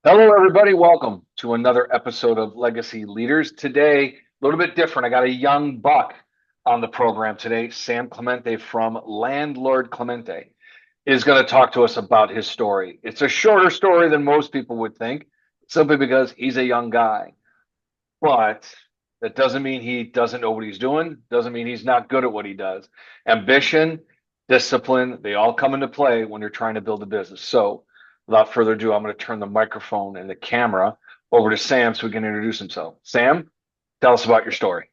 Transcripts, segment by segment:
Hello, everybody. Welcome to another episode of Legacy Leaders. Today, a little bit different. I got a young buck on the program today. Sam Clemente from Landlord Clemente is going to talk to us about his story. It's a shorter story than most people would think, simply because he's a young guy. But that doesn't mean he doesn't know what he's doing, doesn't mean he's not good at what he does. Ambition, discipline, they all come into play when you're trying to build a business. So, without further ado, I'm going to turn the microphone and the camera over to Sam so he can introduce himself. Sam, tell us about your story.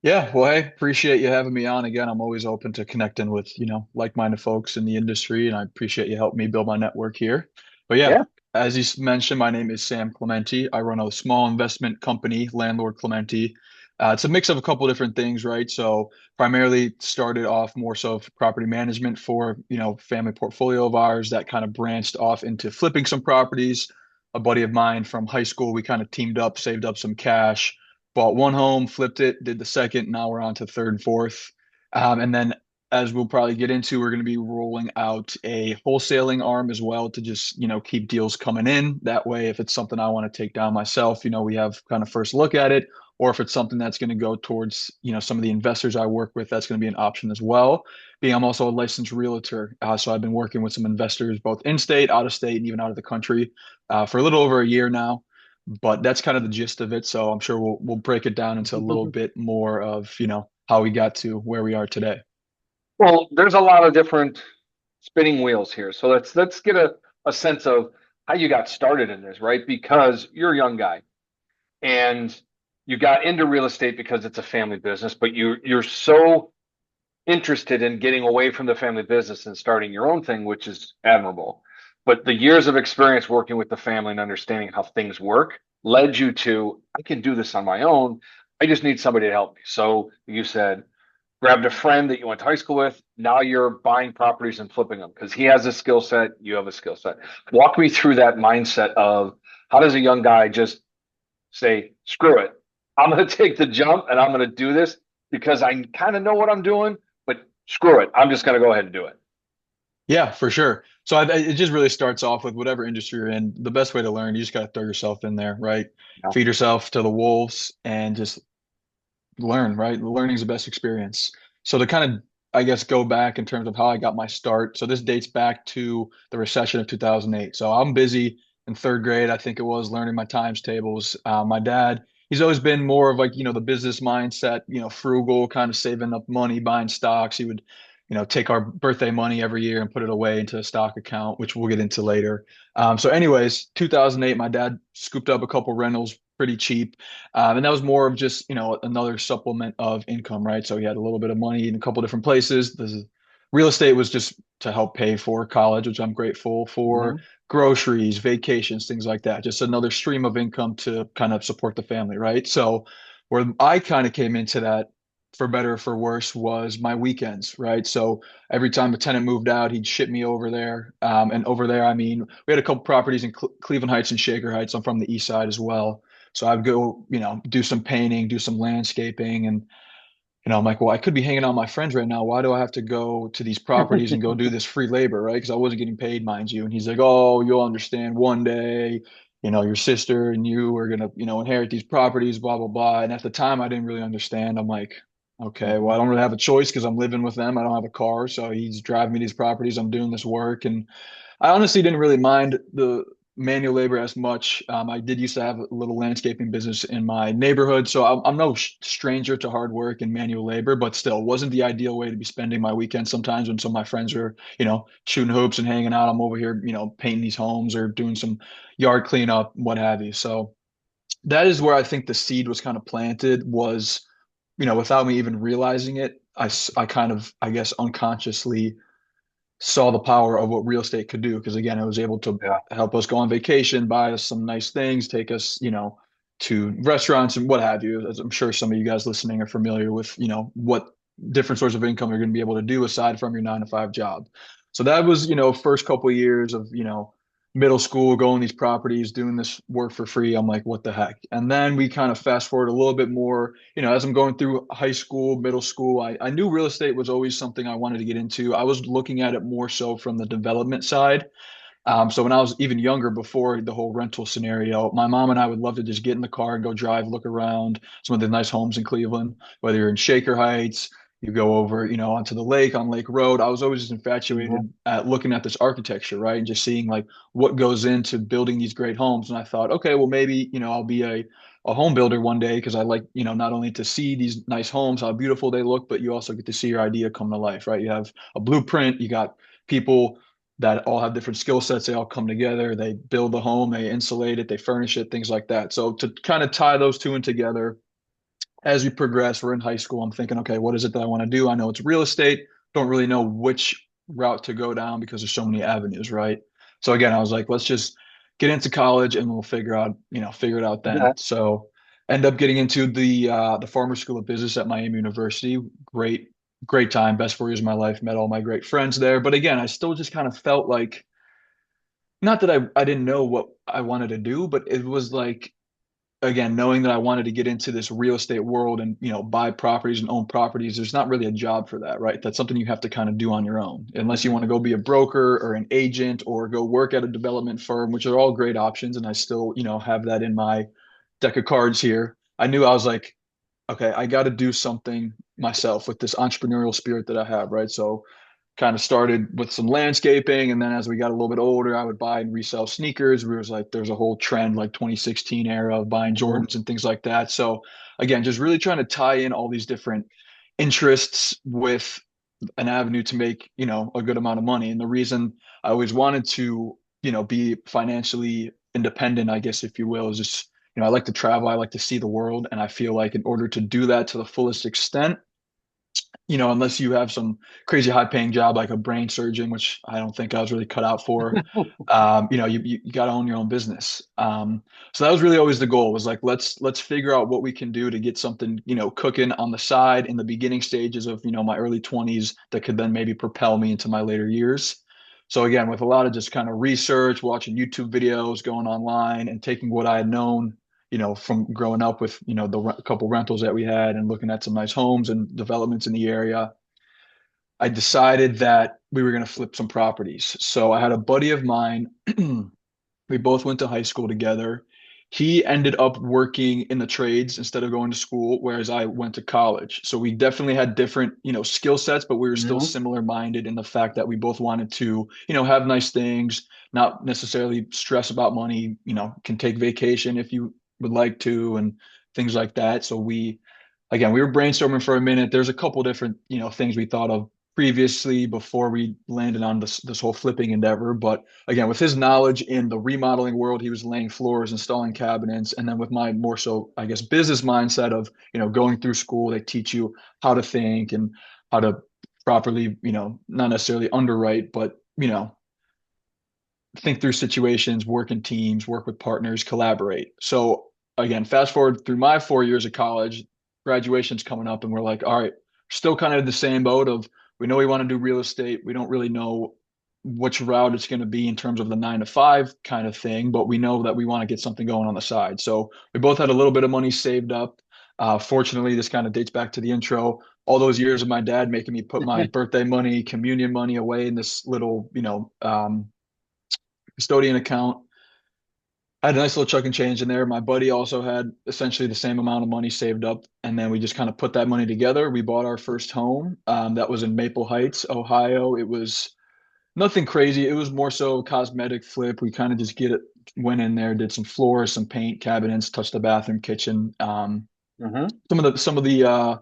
Yeah, well, hey, appreciate you having me on again. I'm always open to connecting with, like-minded folks in the industry, and I appreciate you helping me build my network here. But yeah, Yeah. as you mentioned, my name is Sam Clemente. I run a small investment company, Landlord Clemente. It's a mix of a couple different things, right? So primarily started off more so for property management for, family portfolio of ours that kind of branched off into flipping some properties. A buddy of mine from high school, we kind of teamed up, saved up some cash, bought one home, flipped it, did the second. Now we're on to third and fourth. And then, as we'll probably get into, we're going to be rolling out a wholesaling arm as well to just, keep deals coming in. That way, if it's something I want to take down myself, we have kind of first look at it. Or if it's something that's going to go towards, some of the investors I work with, that's going to be an option as well. Being I'm also a licensed realtor, so I've been working with some investors both in state, out of state, and even out of the country for a little over a year now, but that's kind of the gist of it. So I'm sure we'll break it down into a little bit more of, how we got to where we are today. Well, there's a lot of different spinning wheels here. So let's get a sense of how you got started in this, right? Because you're a young guy and you got into real estate because it's a family business, but you're so interested in getting away from the family business and starting your own thing, which is admirable. But the years of experience working with the family and understanding how things work led you to, I can do this on my own. I just need somebody to help me. So you said, grabbed a friend that you went to high school with. Now you're buying properties and flipping them because he has a skill set, you have a skill set. Walk me through that mindset of how does a young guy just say, screw it. I'm going to take the jump and I'm going to do this because I kind of know what I'm doing, but screw it. I'm just going to go ahead and do it. Yeah, for sure. So it just really starts off with whatever industry you're in. The best way to learn, you just got to throw yourself in there, right? Yeah. Feed yourself to the wolves and just learn, right? Learning's the best experience. So to kind of, I guess, go back in terms of how I got my start. So this dates back to the recession of 2008. So I'm busy in third grade, I think it was, learning my times tables. My dad, he's always been more of like, the business mindset, frugal, kind of saving up money, buying stocks. He would, take our birthday money every year and put it away into a stock account, which we'll get into later. So anyways, 2008, my dad scooped up a couple rentals pretty cheap. And that was more of just, another supplement of income, right? So he had a little bit of money in a couple different places. Real estate was just to help pay for college, which I'm grateful for, Mhm. groceries, vacations, things like that. Just another stream of income to kind of support the family, right? So where I kind of came into that, for better or for worse, was my weekends, right? So every time a tenant moved out, he'd ship me over there. And over there, I mean, we had a couple properties in Cleveland Heights and Shaker Heights. I'm from the east side as well. So I'd go, do some painting, do some landscaping, and I'm like, well, I could be hanging out with my friends right now. Why do I have to go to these properties and go do this free labor, right? Because I wasn't getting paid, mind you. And he's like, oh, you'll understand one day, your sister and you are gonna, inherit these properties, blah blah blah. And at the time, I didn't really understand. I'm like, okay, well, I Mhm. don't really have a choice because I'm living with them. I don't have a car, so he's driving me to these properties. I'm doing this work, and I honestly didn't really mind the manual labor as much. I did used to have a little landscaping business in my neighborhood, so I'm no stranger to hard work and manual labor, but still wasn't the ideal way to be spending my weekend. Sometimes when some of my friends are, shooting hoops and hanging out, I'm over here, painting these homes or doing some yard cleanup, what have you. So that is where I think the seed was kind of planted was, without me even realizing it, I kind of, I guess, unconsciously saw the power of what real estate could do. Because again, it was able to Yeah. help us go on vacation, buy us some nice things, take us, to restaurants and what have you. As I'm sure some of you guys listening are familiar with, what different sources of income you're going to be able to do aside from your 9 to 5 job. So that was, first couple of years of, middle school, going these properties, doing this work for free. I'm like, what the heck? And then we kind of fast forward a little bit more, as I'm going through high school, middle school, I knew real estate was always something I wanted to get into. I was looking at it more so from the development side. So when I was even younger, before the whole rental scenario, my mom and I would love to just get in the car and go drive, look around some of the nice homes in Cleveland, whether you're in Shaker Heights, you go over, onto the lake on Lake Road. I was always just Hmm. infatuated at looking at this architecture, right? And just seeing like what goes into building these great homes. And I thought, okay, well, maybe, I'll be a home builder one day because I like, not only to see these nice homes, how beautiful they look, but you also get to see your idea come to life, right? You have a blueprint, you got people that all have different skill sets. They all come together. They build the home, they insulate it, they furnish it, things like that. So to kind of tie those two in together, as we progress, we're in high school. I'm thinking, okay, what is it that I want to do? I know it's real estate. Don't really know which route to go down because there's so many avenues, right? So again, I was like, let's just get into college and we'll figure it out then. Yeah. So end up getting into the Farmer School of Business at Miami University. Great, great time, best 4 years of my life. Met all my great friends there. But again, I still just kind of felt like not that I didn't know what I wanted to do, but it was like again, knowing that I wanted to get into this real estate world and, buy properties and own properties, there's not really a job for that, right? That's something you have to kind of do on your own, unless you want to go be a broker or an agent or go work at a development firm, which are all great options. And I still, have that in my deck of cards here. I knew I was like, okay, I got to do something myself with this entrepreneurial spirit that I have, right? So kind of started with some landscaping, and then as we got a little bit older, I would buy and resell sneakers. We was like there's a whole trend like 2016 era of buying Hmm. Jordans and things like that. So again, just really trying to tie in all these different interests with an avenue to make, a good amount of money. And the reason I always wanted to, be financially independent, I guess if you will, is just, I like to travel, I like to see the world, and I feel like in order to do that to the fullest extent, unless you have some crazy high paying job like a brain surgeon, which I don't think I was really cut out for. You got to own your own business. So that was really always the goal was like, let's figure out what we can do to get something, cooking on the side in the beginning stages of, my early 20s that could then maybe propel me into my later years. So again, with a lot of just kind of research, watching YouTube videos, going online and taking what I had known from growing up with, the couple rentals that we had and looking at some nice homes and developments in the area, I decided that we were going to flip some properties. So I had a buddy of mine. We both went to high school together. He ended up working in the trades instead of going to school, whereas I went to college. So we definitely had different, skill sets, but we were still Hmm. similar minded in the fact that we both wanted to, have nice things, not necessarily stress about money, can take vacation if you would like to and things like that. So we were brainstorming for a minute. There's a couple different, things we thought of previously before we landed on this whole flipping endeavor. But again, with his knowledge in the remodeling world, he was laying floors, installing cabinets, and then with my more so, I guess, business mindset of going through school, they teach you how to think and how to properly, not necessarily underwrite, but think through situations, work in teams, work with partners, collaborate. So again, fast forward through my 4 years of college, graduation's coming up, and we're like, all right, still kind of in the same boat of we know we want to do real estate. We don't really know which route it's going to be in terms of the 9 to 5 kind of thing, but we know that we want to get something going on the side. So we both had a little bit of money saved up. Fortunately, this kind of dates back to the intro. All those years of my dad making me put my birthday money, communion money away in this little, custodian account. I had a nice little chuck and change in there. My buddy also had essentially the same amount of money saved up. And then we just kind of put that money together. We bought our first home. That was in Maple Heights, Ohio. It was nothing crazy. It was more so a cosmetic flip. We kind of just went in there, did some floors, some paint, cabinets, touched the bathroom, kitchen. Hmm. Some of the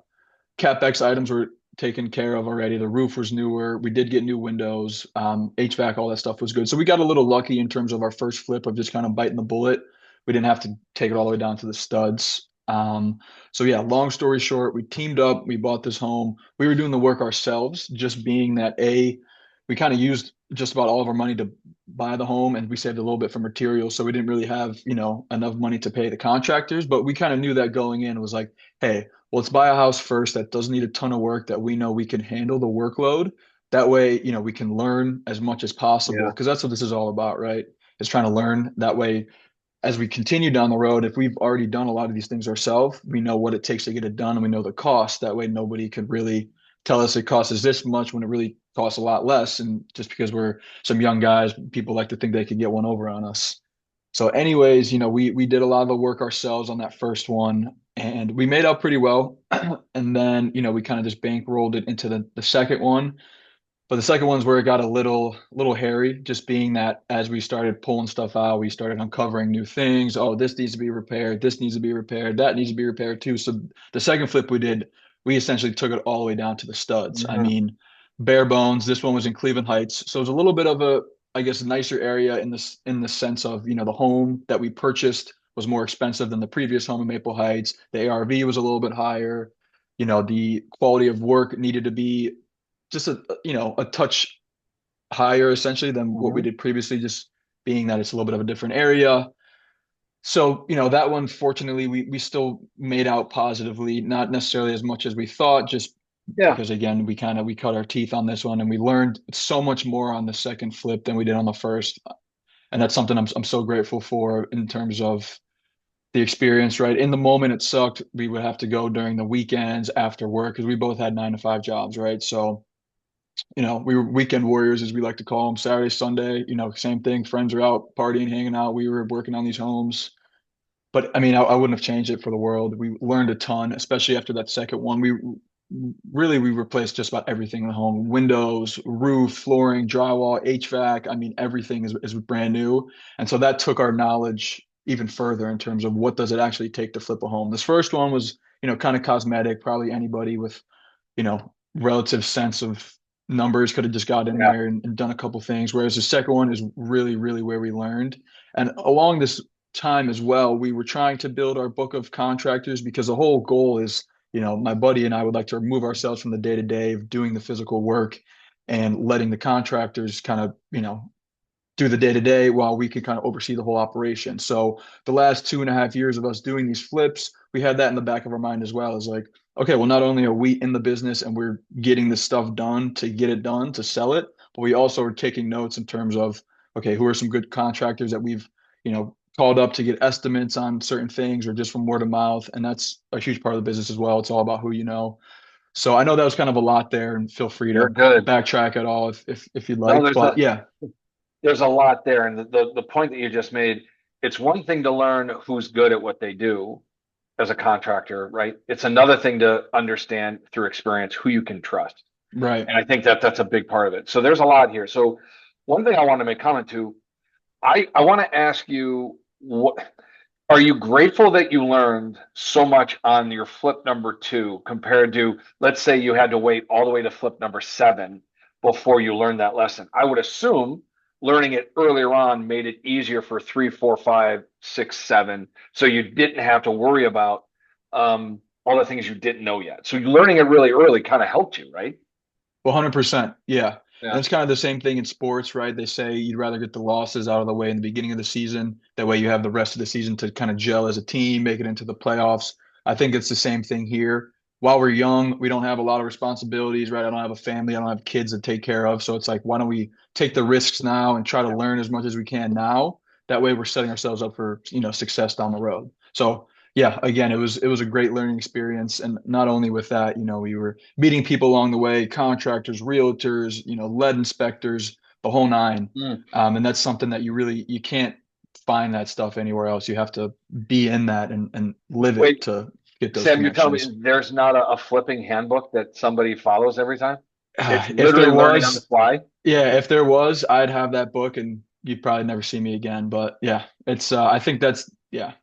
CapEx items were taken care of already. The roof was newer. We did get new windows, HVAC, all that stuff was good. So we got a little lucky in terms of our first flip of just kind of biting the bullet. We didn't have to take it all the way down to the studs. So yeah, long story short, we teamed up, we bought this home. We were doing the work ourselves, just being that we kind of used just about all of our money to buy the home and we saved a little bit for materials. So we didn't really have, enough money to pay the contractors, but we kind of knew that going in. It was like, hey, well, let's buy a house first that doesn't need a ton of work that we know we can handle the workload. That way, we can learn as much as possible Yeah. because that's what this is all about, right? Is trying to learn. That way, as we continue down the road, if we've already done a lot of these things ourselves, we know what it takes to get it done and we know the cost. That way, nobody could really tell us it costs us this much when it really costs a lot less. And just because we're some young guys, people like to think they could get one over on us. So anyways, we did a lot of the work ourselves on that first one and we made out pretty well. And then, we kind of just bankrolled it into the second one. But the second one's where it got a little hairy, just being that as we started pulling stuff out, we started uncovering new things. Oh, this needs to be repaired, this needs to be repaired, that needs to be repaired too. So the second flip we did, we essentially took it all the way down to the studs. I Mhm. mean, bare bones. This one was in Cleveland Heights. So it was a little bit of a, I guess, nicer area in the sense of, the home that we purchased was more expensive than the previous home in Maple Heights. The ARV was a little bit higher. The quality of work needed to be just a touch higher essentially than what we Mhm. did previously, just being that it's a little bit of a different area. So, that one, fortunately, we still made out positively, not necessarily as much as we thought, just Yeah. because again, we cut our teeth on this one and we learned so much more on the second flip than we did on the first. And that's something I'm so grateful for in terms of the experience, right? In the moment, it sucked. We would have to go during the weekends after work because we both had 9 to 5 jobs, right? So we were weekend warriors, as we like to call them. Saturday, Sunday, same thing. Friends are out partying, hanging out. We were working on these homes. But I mean, I wouldn't have changed it for the world. We learned a ton, especially after that second one. We replaced just about everything in the home: windows, roof, flooring, drywall, HVAC. I mean, everything is brand new. And so that took our knowledge even further in terms of what does it actually take to flip a home. This first one was, kind of cosmetic. Probably anybody with relative sense of numbers could have just got in Yeah. there and done a couple things. Whereas the second one is really, really where we learned. And along this time as well, we were trying to build our book of contractors because the whole goal is, my buddy and I would like to remove ourselves from the day to day of doing the physical work and letting the contractors kind of, do the day to day while we could kind of oversee the whole operation. So the last 2.5 years of us doing these flips, we had that in the back of our mind as well as like, okay, well, not only are we in the business and we're getting this stuff done to get it done to sell it, but we also are taking notes in terms of, okay, who are some good contractors that we've, called up to get estimates on certain things or just from word of mouth. And that's a huge part of the business as well. It's all about who you know. So I know that was kind of a lot there and feel free You're to good. backtrack at all if you'd No, like. But yeah, there's a lot there, and the point that you just made, it's one thing to learn who's good at what they do as a contractor, right? It's another thing to understand through experience who you can trust. right. And I think that that's a big part of it. So there's a lot here. So one thing I want to make comment to, I want to ask you, what are you grateful that you learned so much on your flip number two compared to, let's say you had to wait all the way to flip number seven before you learned that lesson? I would assume learning it earlier on made it easier for three, four, five, six, seven, so you didn't have to worry about all the things you didn't know yet. So learning it really early kind of helped you, right? 100%. Yeah. And Yeah. it's kind of the same thing in sports, right? They say you'd rather get the losses out of the way in the beginning of the season. That way you have the rest of the season to kind of gel as a team, make it into the playoffs. I think it's the same thing here. While we're young, we don't have a lot of responsibilities, right? I don't have a family, I don't have kids to take care of. So it's like, why don't we take the risks now and try to Yeah. learn as much as we can now? That way we're setting ourselves up for, success down the road. So yeah, again, it was a great learning experience. And not only with that, we were meeting people along the way, contractors, realtors, lead inspectors, the whole nine. Mm. And that's something that you can't find that stuff anywhere else. You have to be in that and live it Wait, to get those Sam, you're telling me connections. there's not a flipping handbook that somebody follows every time? It's If literally there learning on the was, fly. yeah, if there was, I'd have that book and you'd probably never see me again. But yeah, I think that's Well,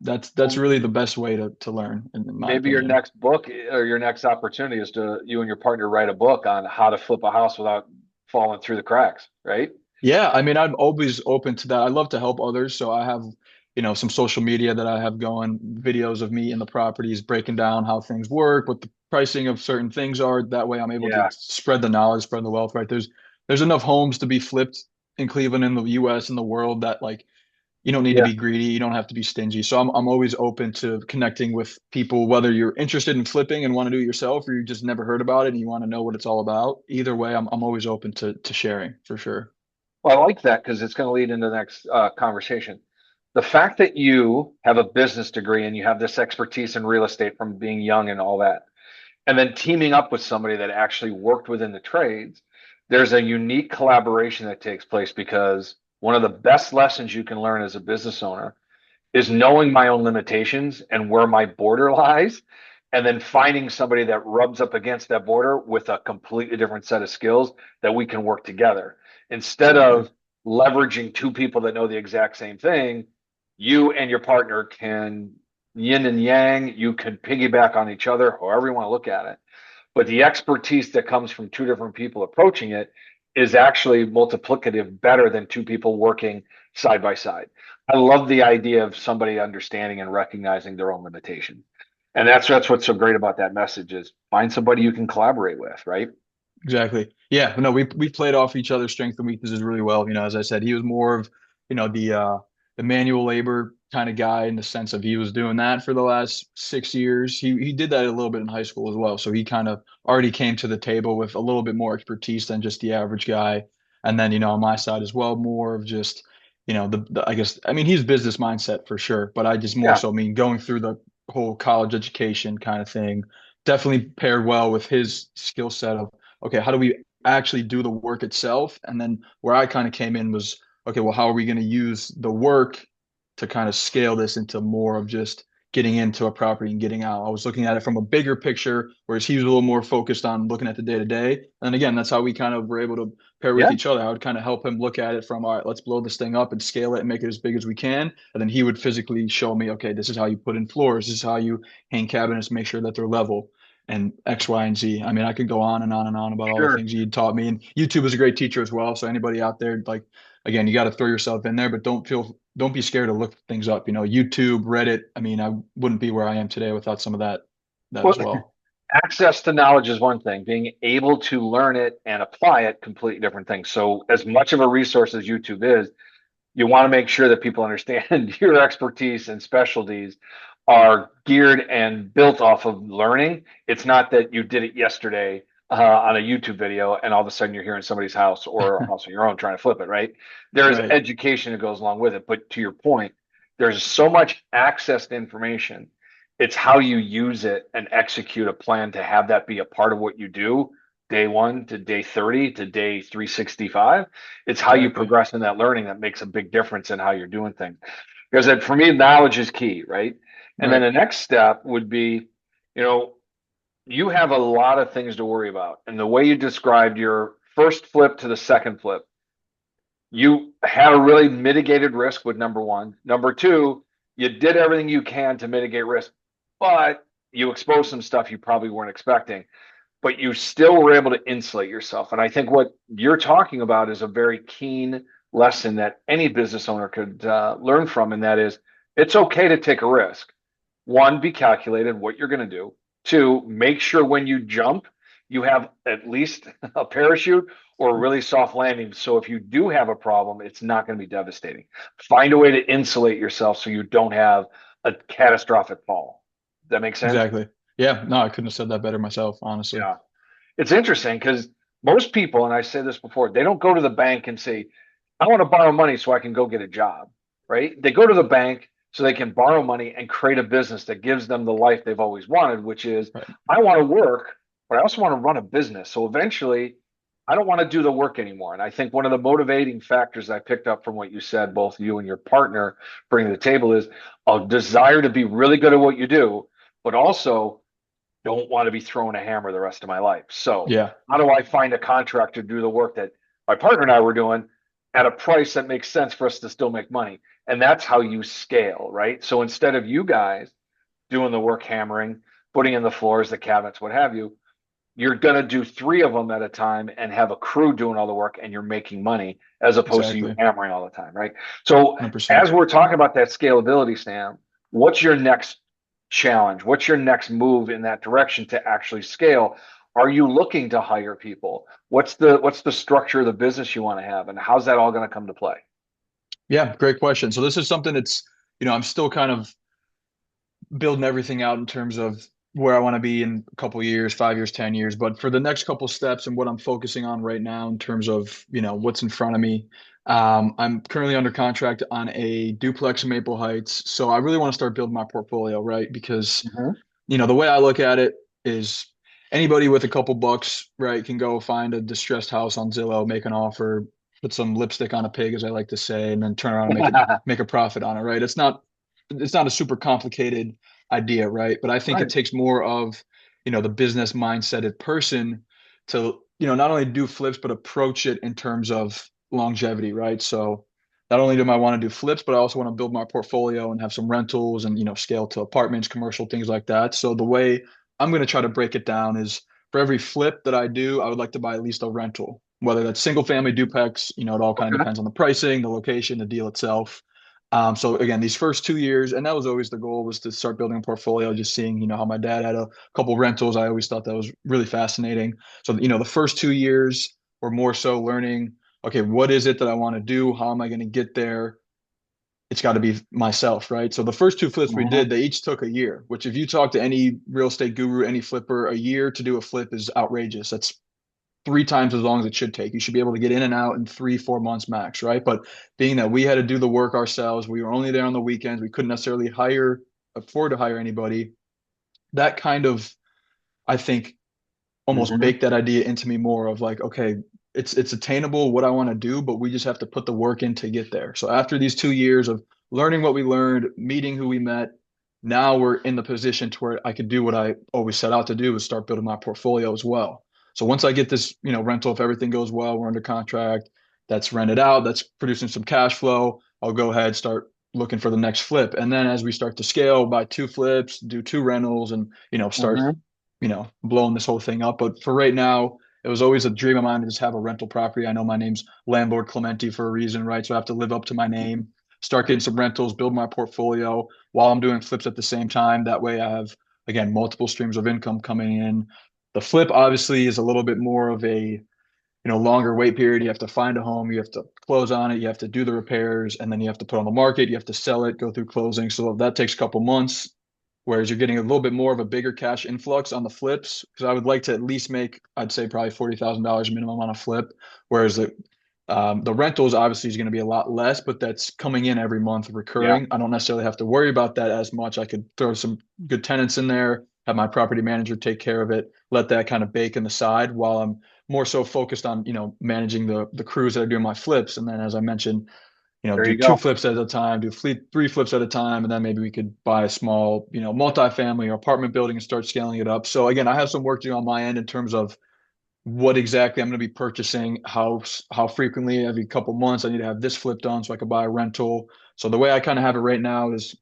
really the best way to learn, in my maybe your opinion. next book or your next opportunity is to you and your partner write a book on how to flip a house without falling through the cracks, right? Yeah, I mean, I'm always open to that. I love to help others, so I have, some social media that I have going, videos of me in the properties breaking down how things work, what the pricing of certain things are. That way, I'm able to Yeah, spread the knowledge, spread the wealth, right? There's enough homes to be flipped in Cleveland, in the U.S., in the world that like you don't need to yeah. be greedy, you don't have to be stingy. So I'm always open to connecting with people, whether you're interested in flipping and want to do it yourself, or you just never heard about it and you want to know what it's all about. Either way, I'm always open to sharing for sure. Well, I like that because it's going to lead into the next conversation. The fact that you have a business degree and you have this expertise in real estate from being young and all that, and then teaming up with somebody that actually worked within the trades, there's a unique collaboration that takes place because one of the best lessons you can learn as a business owner is knowing my own limitations and where my border lies, and then finding somebody that rubs up against that border with a completely different set of skills that we can work together. Instead Exactly. of leveraging two people that know the exact same thing, you and your partner can yin and yang, you can piggyback on each other, however you want to look at it. But the expertise that comes from two different people approaching it is actually multiplicative better than two people working side by side. I love the idea of somebody understanding and recognizing their own limitation. And that's what's so great about that message is find somebody you can collaborate with, right? Exactly. Yeah. No, we played off each other's strengths and weaknesses really well. As I said, he was more of, the manual labor kind of guy in the sense of he was doing that for the last 6 years. He did that a little bit in high school as well. So he kind of already came to the table with a little bit more expertise than just the average guy. And then, on my side as well, more of just, I guess, I mean, he's business mindset for sure, but I just more Yeah, so mean going through the whole college education kind of thing definitely paired well with his skill set of okay, how do we actually do the work itself? And then where I kind of came in was, okay, well, how are we going to use the work to kind of scale this into more of just getting into a property and getting out? I was looking at it from a bigger picture, whereas he was a little more focused on looking at the day to day. And again, that's how we kind of were able to pair with yeah, each other. I would kind of help him look at it from, all right, let's blow this thing up and scale it and make it as big as we can. And then he would physically show me, okay, this is how you put in floors. This is how you hang cabinets, make sure that they're level and X, Y, and Z. I mean, I could go on and on and on about all the sure. things you taught me. And YouTube is a great teacher as well. So anybody out there, like, again, you got to throw yourself in there, but don't be scared to look things up. YouTube, Reddit. I mean, I wouldn't be where I am today without some of that Well, as well. access to knowledge is one thing. Being able to learn it and apply it, completely different thing. So, as much of a resource as YouTube is, you want to make sure that people understand your expertise and specialties are geared and built off of learning. It's not that you did it yesterday on a YouTube video and all of a sudden you're here in somebody's house or a house of your own trying to flip it, right? There's Right. education that goes along with it. But to your point, there's so much access to information. It's how you use it and execute a plan to have that be a part of what you do day one to day 30 to day 365. It's how you Exactly. progress in that learning that makes a big difference in how you're doing things. Because for me, knowledge is key, right? And then Right. the next step would be, you know, you have a lot of things to worry about. And the way you described your first flip to the second flip, you had a really mitigated risk with number one. Number two, you did everything you can to mitigate risk, but you exposed some stuff you probably weren't expecting, but you still were able to insulate yourself. And I think what you're talking about is a very keen lesson that any business owner could learn from, and that is it's okay to take a risk. One, be calculated what you're going to do. Two, make sure when you jump, you have at least a parachute or a really soft landing. So if you do have a problem, it's not going to be devastating. Find a way to insulate yourself so you don't have a catastrophic fall. Does that make sense? Exactly. Yeah. No, I couldn't have said that better myself, honestly. Yeah. It's interesting because most people, and I said this before, they don't go to the bank and say, I want to borrow money so I can go get a job, right? They go to the bank so they can borrow money and create a business that gives them the life they've always wanted, which is Right. I want to work, but I also want to run a business. So eventually, I don't want to do the work anymore. And I think one of the motivating factors I picked up from what you said, both you and your partner bring to the table, is a desire to be really good at what you do, but also don't want to be throwing a hammer the rest of my life. So, Yeah. how do I find a contractor to do the work that my partner and I were doing at a price that makes sense for us to still make money? And that's how you scale, right? So, instead of you guys doing the work hammering, putting in the floors, the cabinets, what have you, you're going to do three of them at a time and have a crew doing all the work and you're making money as opposed to you Exactly. hammering all the time, right? So, 100%. as we're talking about that scalability, Sam, what's your next challenge? What's your next move in that direction to actually scale? Are you looking to hire people? What's the structure of the business you want to have and how's that all going to come to play? Yeah. Great question. So this is something that's, I'm still kind of building everything out in terms of where I want to be in a couple years, 5 years, 10 years. But for the next couple steps and what I'm focusing on right now in terms of, what's in front of me, I'm currently under contract on a duplex in Maple Heights. So I really want to start building my portfolio, right? Because, Mhm. the way I look at it is anybody with a couple bucks, right, can go find a distressed house on Zillow, make an offer, put some lipstick on a pig, as I like to say, and then turn around and make a profit on it, right? It's not a super complicated idea, right? But I think it Right. takes more of, the business mindseted person to, not only do flips, but approach it in terms of longevity, right? So not only do I want to do flips, but I also want to build my portfolio and have some rentals and, scale to apartments, commercial, things like that. So the way I'm going to try to break it down is for every flip that I do, I would like to buy at least a rental, whether that's single family duplex, it all kind of Okay. depends on the pricing, the location, the deal itself. So again, these first 2 years, and that was always the goal, was to start building a portfolio, just seeing, how my dad had a couple rentals. I always thought that was really fascinating. So, the first 2 years were more so learning, okay, what is it that I want to do? How am I going to get there? It's got to be myself, right? So the first two flips we did, Hmm. they each took a year, which if you talk to any real estate guru, any flipper, a year to do a flip is outrageous. That's 3 times as long as it should take. You should be able to get in and out in 3, 4 months max, right? But being that we had to do the work ourselves, we were only there on the weekends, we couldn't necessarily afford to hire anybody. That kind of, I think, almost Hmm. baked that idea into me more of like, okay, it's attainable what I want to do, but we just have to put the work in to get there. So after these 2 years of learning what we learned, meeting who we met, now we're in the position to where I could do what I always set out to do, is start building my portfolio as well. So once I get this, rental, if everything goes well, we're under contract, that's rented out, that's producing some cash flow, I'll go ahead, start looking for the next flip. And then as we start to scale, buy two flips, do two rentals, and start Hmm. blowing this whole thing up. But for right now, it was always a dream of mine to just have a rental property. I know my name's Landlord Clemente for a reason, right? So I have to live up to my name, start getting some rentals, build my portfolio while I'm doing flips at the same time. That way I have, again, multiple streams of income coming in. The flip obviously is a little bit more of a, longer wait period. You have to find a home, you have to close on it, you have to do the repairs, and then you have to put on the market, you have to sell it, go through closing. So that takes a couple months. Whereas you're getting a little bit more of a bigger cash influx on the flips, because I would like to at least make, I'd say probably $40,000 minimum on a flip. Whereas the rentals obviously is going to be a lot less, but that's coming in every month Yeah. recurring. I don't necessarily have to worry about that as much. I could throw some good tenants in there, have my property manager take care of it, let that kind of bake in the side while I'm more so focused on, managing the crews that are doing my flips. And then, as I mentioned, There do you two go. flips at a time, do three flips at a time, and then maybe we could buy a small, multifamily or apartment building and start scaling it up. So again, I have some work to do on my end in terms of what exactly I'm going to be purchasing, how frequently, every couple months I need to have this flip done so I could buy a rental. So the way I kind of have it right now is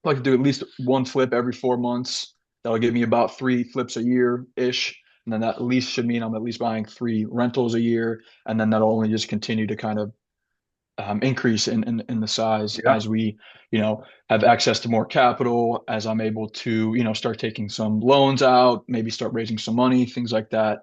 I like to do at least one flip every 4 months. That'll give me about three flips a year ish. And then that at least should mean I'm at least buying three rentals a year. And then that'll only just continue to kind of increase in the size Yeah. as we, have access to more capital, as I'm able to, start taking some loans out, maybe start raising some money, things like that.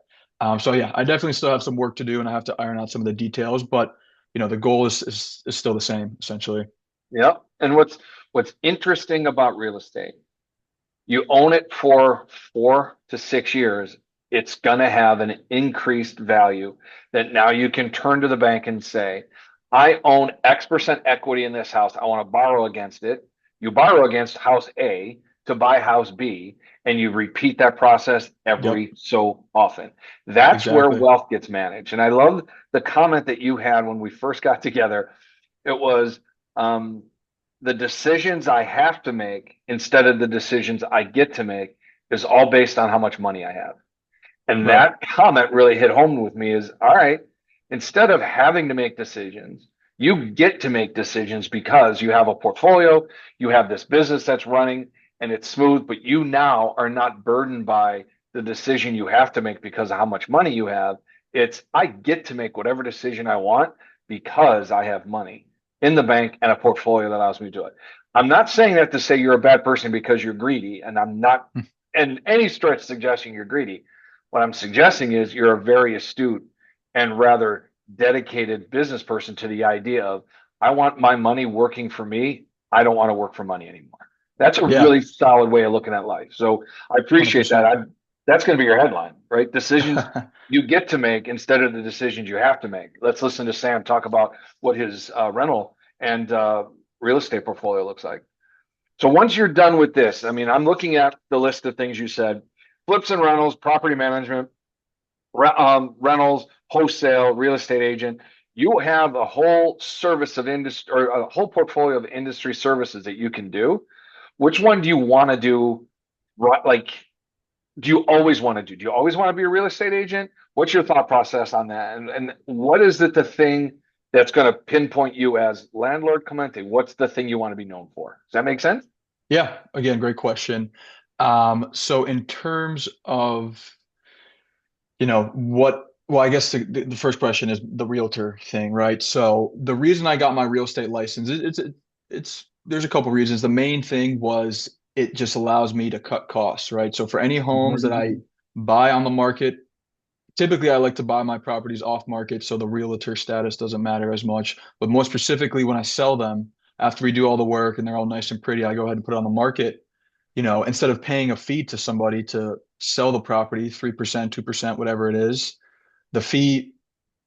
So yeah, I definitely still have some work to do, and I have to iron out some of the details, but the goal is still the same essentially. Yeah. And what's interesting about real estate, you own it for 4 to 6 years, it's going to have an increased value that now you can turn to the bank and say, I own X% equity in this house. I want to borrow against it. You borrow against house A to buy house B, and you repeat that process Yep, every so often. That's where exactly. wealth gets managed. And I love the comment that you had when we first got together. It was, um, the decisions I have to make instead of the decisions I get to make is all based on how much money I have. And Right. that comment really hit home with me is, all right, instead of having to make decisions, you get to make decisions because you have a portfolio, you have this business that's running and it's smooth, but you now are not burdened by the decision you have to make because of how much money you have. It's, I get to make whatever decision I want because I have money in the bank and a portfolio that allows me to do it. I'm not saying that to say you're a bad person because you're greedy, and I'm not in any stretch suggesting you're greedy. What I'm suggesting is you're a very astute and rather dedicated business person to the idea of, I want my money working for me. I don't want to work for money anymore. That's a Yeah, really solid way of looking at life. So I appreciate that. 100%. That's going to be your headline, right? Decisions you get to make instead of the decisions you have to make. Let's listen to Sam talk about what his rental and real estate portfolio looks like. So once you're done with this, I mean, I'm looking at the list of things you said. flips and rentals, property management, rentals, wholesale, real estate agent. You have a whole service of industry or a whole portfolio of industry services that you can do. Which one do you want to do? Right, like, do you always want to do? Do you always want to be a real estate agent? What's your thought process on that? And what is it the thing that's going to pinpoint you as landlord Clemente? What's the thing you want to be known for? Does that make sense? Yeah, again, great question. So in terms of, well, I guess the first question is the realtor thing, right? So the reason I got my real estate license, there's a couple reasons. The main thing was it just allows me to cut costs, right? So for any homes that I Mhm. buy on the market, typically I like to buy my properties off market, so the realtor status doesn't matter as much. But more specifically, when I sell them, after we do all the work and they're all nice and pretty, I go ahead and put it on the market. Instead of paying a fee to somebody to sell the property, 3%, 2%, whatever it is, the fee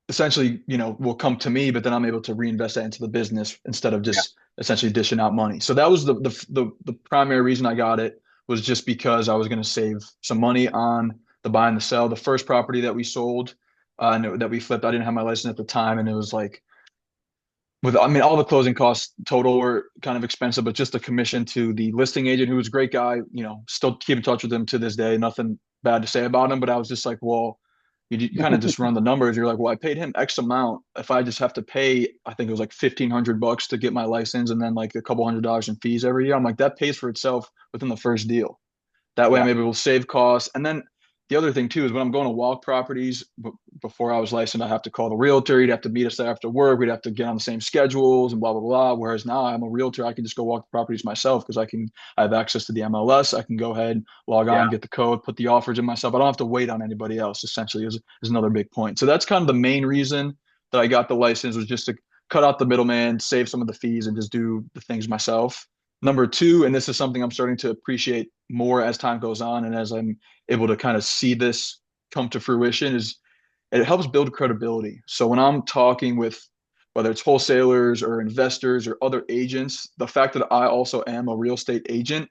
essentially, will come to me, but then I'm able to reinvest that into the business instead of Yeah. just essentially dishing out money. So that was the primary reason I got it, was just because I was going to save some money on the buy and the sell. The first property that we sold, and that we flipped, I didn't have my license at the time, and it was like, I mean, all the closing costs total were kind of expensive, but just the commission to the listing agent, who was a great guy, still keep in touch with him to this day. Nothing bad to say about him, but I was just like, well, you kind of just run the numbers. You're like, well, I paid him X amount. If I just have to pay, I think it was like $1,500 to get my license, and then like a couple $100 in fees every year. I'm like, that pays for itself within the first deal. That way Yeah. I'm able to save costs. And then the other thing too is when I'm going to walk properties, before I was licensed, I have to call the realtor. He'd have to meet us there after work. We'd have to get on the same schedules and blah, blah, blah. Whereas now I'm a realtor. I can just go walk the properties myself because I have access to the MLS. I can go ahead, log Yeah. on, get the code, put the offers in myself. I don't have to wait on anybody else, essentially, is another big point. So that's kind of the main reason that I got the license, was just to cut out the middleman, save some of the fees, and just do the things myself. Number two, and this is something I'm starting to appreciate more as time goes on and as I'm able to kind of see this come to fruition, is it helps build credibility. So when I'm talking with, whether it's wholesalers or investors or other agents, the fact that I also am a real estate agent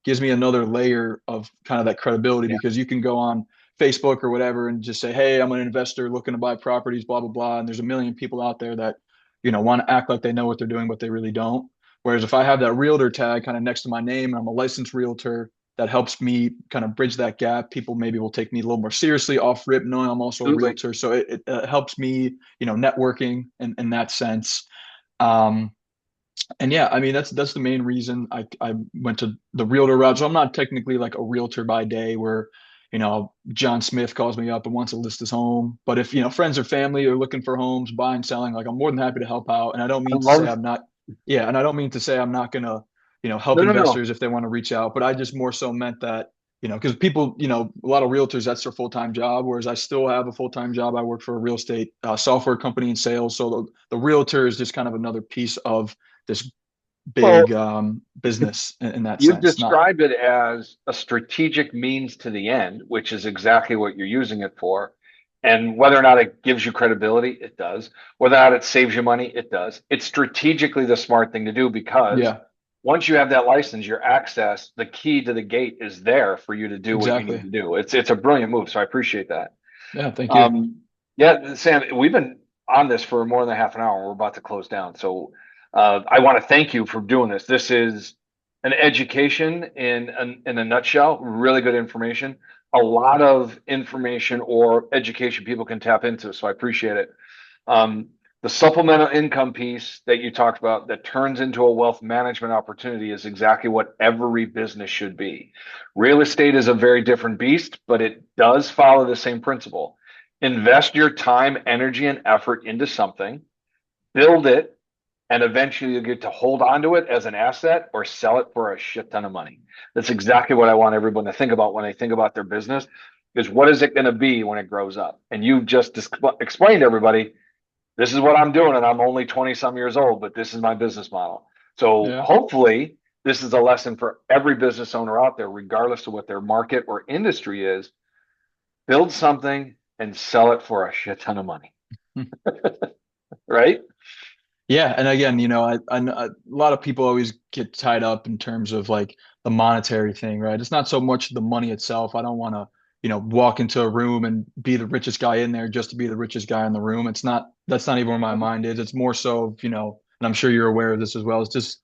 gives me another layer of kind of that credibility, Yeah. because you can go on Facebook or whatever and just say, hey, I'm an investor looking to buy properties, blah, blah, blah. And there's a million people out there that, want to act like they know what they're doing, but they really don't. Whereas if I have that realtor tag kind of next to my name and I'm a licensed realtor, that helps me kind of bridge that gap. People maybe will take me a little more seriously off rip, knowing I'm also a Absolutely. realtor. So it helps me, networking in that sense. Um, and yeah, I mean that's the main reason I went to the realtor route. So I'm not technically like a realtor by day, where John Smith calls me up and wants to list his home. But if friends or family are looking for homes, buying, selling, like I'm more than happy to help out. And I don't I mean to say love, I'm not, yeah, and I don't mean to say I'm not gonna help no, no, no. investors if they want to reach out. But I just more so meant that because people, a lot of realtors, that's their full-time job, whereas I still have a full-time job. I work for a real estate software company in sales. So the realtor is just kind of another piece of this Well, big business in that you've sense. Not, described it as a strategic means to the end, which is exactly what you're using it for. And whether or not it gives you credibility, it does. Whether or not it saves you money, it does. It's strategically the smart thing to do because yeah, once you have that license, your access, the key to the gate is there for you to do what you need exactly. to do. It's a brilliant move. So I appreciate that. Yeah, thank you. Um, yeah, Sam, we've been on this for more than half an hour. We're about to close down. So I want to thank you for doing this. This is an education in a nutshell, really good information, a lot of information or education people can tap into. So I appreciate it. Um, the supplemental income piece that you talked about that turns into a wealth management opportunity is exactly what every business should be. Real estate is a very different beast, but it does follow the same principle. Invest your time, energy, and effort into something, build it, and eventually you'll get to hold on to it as an asset or sell it for a shit ton of money. That's exactly what I want everyone to think about when they think about their business is what is it going to be when it grows up? And you just explained to everybody this is what I'm doing, and I'm only 20 some years old, but this is my business model. So Yeah, hopefully, this is a lesson for every business owner out there, regardless of what their market or industry is. Build something and sell it for a shit ton of money, right? Yeah, and again, a lot of people always get tied up in terms of like the monetary thing, right? It's not so much the money itself. I don't want to, walk into a room and be the richest guy in there just to be the richest guy in the room. That's not even where my mind is. It's more so, and I'm sure you're aware of this as well. It's just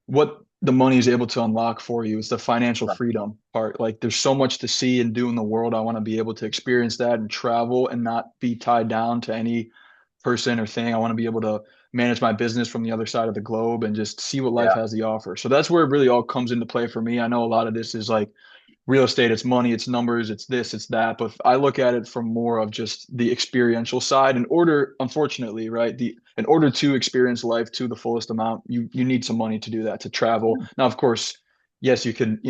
what the money is able to unlock for you. It's the financial Right. freedom part. Like there's so much to see and do in the world. I want to be able to experience that and travel and not be tied down to any person or thing. I want to be able to manage my business from the other side of the globe and just see what life Yeah. has to offer. So that's where it really all comes into play for me. I know a lot of this is like real estate, it's money, it's numbers, it's this, it's that. But I look at it from more of just the experiential side. In order, unfortunately, right, in order to experience life to the fullest amount, you need some money to do that, to travel. Now, of course, yes, you can,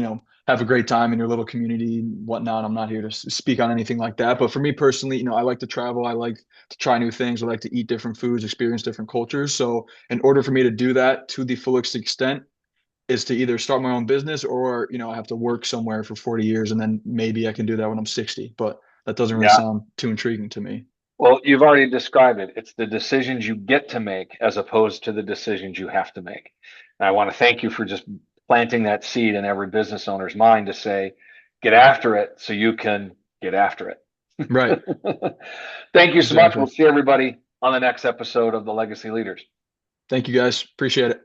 have a great time in your little community and whatnot. I'm not here to speak on anything like that. But for me personally, I like to travel. I like to try new things. I like to eat different foods, experience different cultures. So in order for me to do that to the fullest extent, is to either start my own business or, I have to work somewhere for 40 years and then maybe I can do that when I'm 60. But that doesn't really Yeah. sound too intriguing to me. Well, you've already described it. It's the decisions you get to make as opposed to the decisions you have to make. And I want to thank you for just planting that seed in every business owner's mind to say, get after it so you can get after Right. it. Thank you so much. Exactly. We'll see everybody on the next episode of the Legacy Leaders. Thank you guys. Appreciate it.